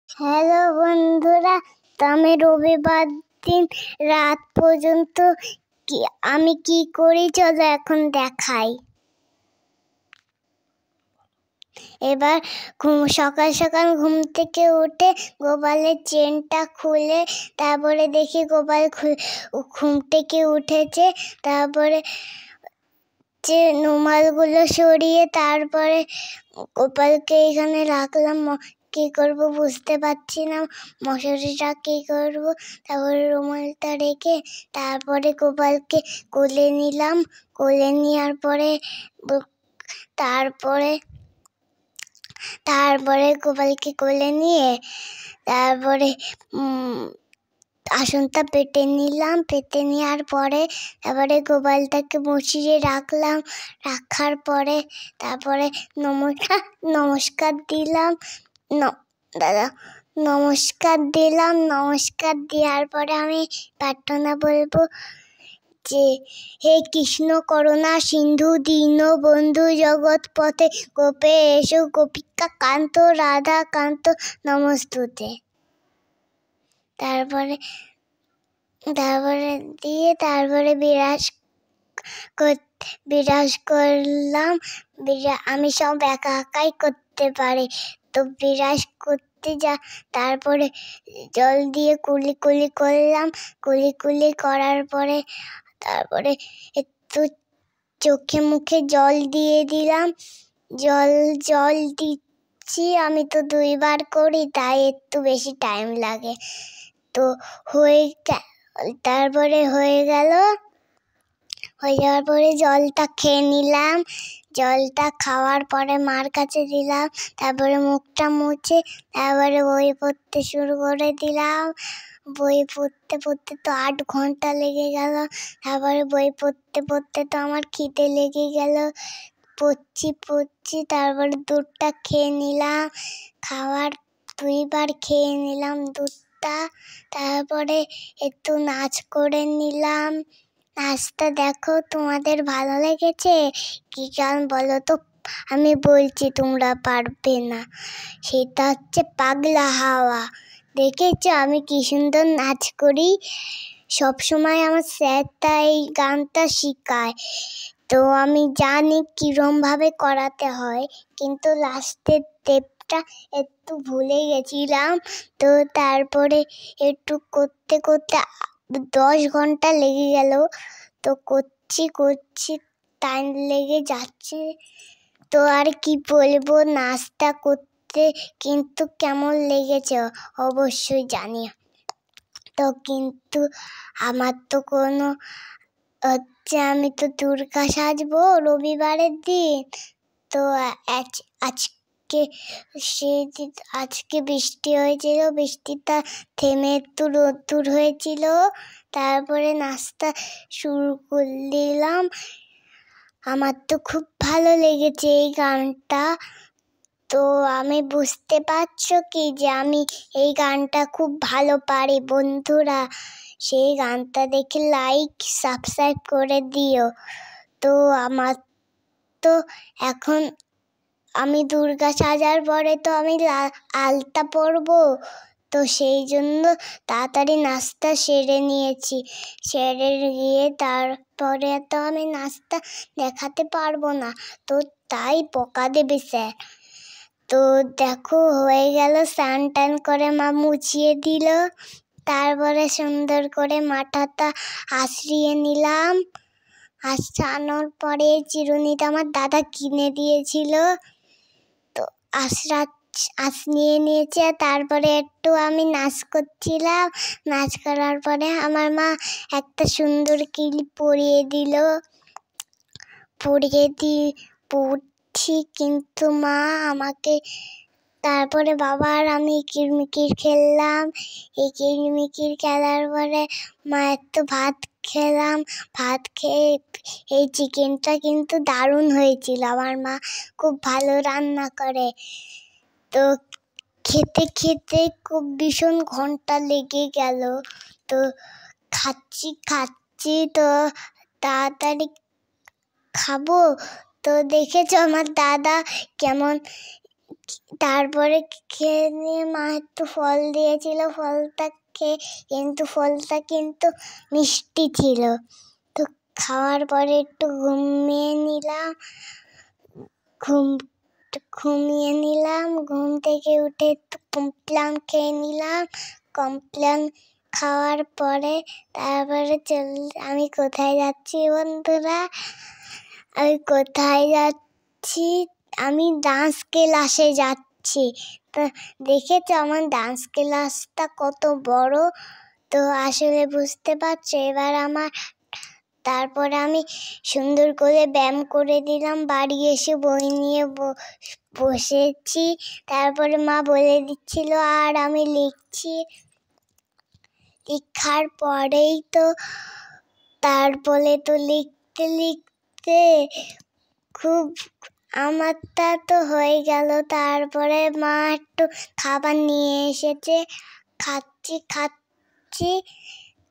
Hello বন্ধুরা, তো আমি রবিবার দিন রাত পর্যন্ত আমি কি করি চলো এখন দেখাই। এবার সকাল সকাল ঘুম থেকে উঠে গোপালের চেনটা খুলে তারপরে দেখি গোপাল ঘুম থেকে উঠেছে। তারপরে যে রুমালগুলো সরিয়ে তারপরে গোপালকে এখানে রাখলাম। কি করব বুঝতে পারছি না, মশারিটা কি করব। তারপরে রুমালটা রেখে তারপরে গোপালকে কোলে নিলাম। কোলে নেওয়ার পরে তারপরে তারপরে গোপালকে কোলে নিয়ে তারপরে আসনটা পেতে নিলাম। পেতে নেওয়ার পরে তারপরে গোপালটাকে বসিয়ে রাখলাম। রাখার পরে তারপরে নমস্কার দিলাম। নমস্কার দেওয়ার পরে আমি প্রার্থনা বলবো যে হে কৃষ্ণ করুণা সিন্ধু দীনবন্ধু জগৎপথে গোপে এসো গোপিকা কান্ত রাধা কান্ত নমস্তুতে। তারপরে দিয়ে তারপরে বিরাজ করলাম। আমি সব একা একাই করতে পারি, তো বিরাজ করতে তারপরে জল দিয়ে কুলি কুলি করলাম। কুলি কুলি করার পরে তারপরে একটু চোখে মুখে জল দিয়ে দিলাম। জল দিচ্ছি আমি তো 2 বার করি, তাই একটু বেশি টাইম লাগে। তো তারপরে হয়ে যাওয়ার পরে জলটা খেয়ে নিলাম। জলটা খাওয়ার পরে মার কাছে দিলাম। তারপরে মুখটা মুছে তারপরে বই পড়তে শুরু করে দিলাম। বই পড়তে পড়তে তো 8 ঘন্টা লেগে গেল। তারপরে বই পড়তে পড়তে তো আমার খিদে লেগে গেল। পড়ছি তারপরে দুধটা খেয়ে নিলাম। 2 বার খেয়ে নিলাম দুধটা। তারপরে একটু নাচ করে নিলাম। নাচটা দেখো তোমাদের ভালো লেগেছে কি গান বলো তো? আমি বলছি তোমরা পারবে না। সেটা হচ্ছে পাগলা হাওয়া। দেখেছো আমি কি সুন্দর নাচ করি? সবসময় আমার স্যারটা এই গানটা শেখায়, তো আমি জানি কিরমভাবে করাতে হয়, কিন্তু লাস্টের স্টেপটা একটু ভুলে গেছিলাম। তো তারপরে একটু করতে করতে 10 ঘন্টা লেগে গেল। তো করছি টাইম লেগে যাচ্ছে। তো আর কি বলবো, নাচটা করতে কিন্তু কেমন লেগেছে অবশ্যই জানিও। তো কিন্তু আমার তো কোনো আমি তো দুর্গা সাজবো রবিবারের দিন। তো আজকে বৃষ্টি হয়েছিল, বৃষ্টিটা থেমে একটু রোদ্দুর হয়েছিল। তারপরে নাচটা শুরু করে দিলাম। আমার তো খুব ভালো লেগেছে এই গানটা। তো আমি বুঝতে পারছো কি যে আমি এই গানটা খুব ভালো পারি। বন্ধুরা সেই গানটা দেখে লাইক সাবস্ক্রাইব করে দিও। তো আমার তো এখন আমি দুর্গা সাজার পরে তো আমি আলতা পরবো, তো সেই জন্য তাড়াতাড়ি নাচটা সেরে নিয়েছি। সেরে গিয়ে তারপরে তো আমি নাচটা দেখাতে পারবো না, তো তাই বকা দেবে স্যার। তো দেখো হয়ে গেল, স্নান টান করে মা মুছিয়ে দিল। তারপরে সুন্দর করে মাথাটা আশ্রিয়ে নিলাম। আসানোর পরে চিরুনিটা আমার দাদা কিনে দিয়েছিল, তো নিয়ে নিয়েছে। তারপরে একটু আমি নাচ করছিলাম। নাচ করার পরে আমার মা একটা সুন্দর ক্লিপ পরিয়ে দিল। পড়ছি কিন্তু মা আমাকে। তারপরে বাবা আর আমি কিরমিকির খেললাম। এই কিরমিকির খেলার পরে মা একটু ভাত খেলাম। ভাত খেয়ে এই চিকেনটা কিন্তু দারুণ হয়েছিল। আমার মা খুব ভালো রান্না করে। তো খেতে খেতে খুব ভীষণ ঘন্টা লেগে গেল। তো খাচ্ছি তো তাড়াতাড়ি খাবো। তো দেখেছো আমার দাদা তারপরে খেয়ে নিয়ে মা একটু ফল দিয়েছিল, ফলটা খেয়ে কিন্তু ফলটা কিন্তু মিষ্টি ছিল। তো খাওয়ার পরে একটু ঘুমিয়ে নিলাম। ঘুম থেকে উঠে একটু কমপ্লেন খেয়ে নিলাম। কমপ্লেন খাওয়ার পরে তারপরে আমি কোথায় যাচ্ছি বন্ধুরা? আমি ডান্স ক্লাসে যাচ্ছি। তো দেখেছো আমার ডান্স ক্লাসটা কত বড়? তো আসলে বুঝতে পারছো এবার তারপরে আমি সুন্দর করে ব্যায়াম করে দিলাম। বাড়ি এসে বই নিয়ে বসেছি। তারপরে মা বলে দিচ্ছিল আর আমি লিখছি। লেখার পরেই তো তারপরে তো লিখতে লিখতে খুব আমারটা তো হয়ে গেল। তারপরে মা একটু খাবার নিয়ে এসেছে, খাচ্ছি।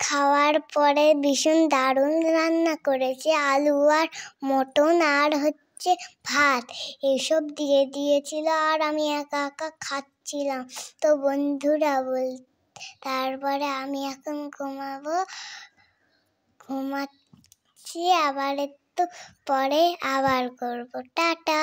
খাওয়ার পরে ভীষণ দারুণ রান্না করেছে, আলু আর মটন আর ভাত এসব দিয়ে দিয়েছিল। আর আমি একা একা খাচ্ছিলাম। তো বন্ধুরা তারপরে আমি এখন ঘুমাচ্ছি। আবার একটু পরে আবার করব। টাটা।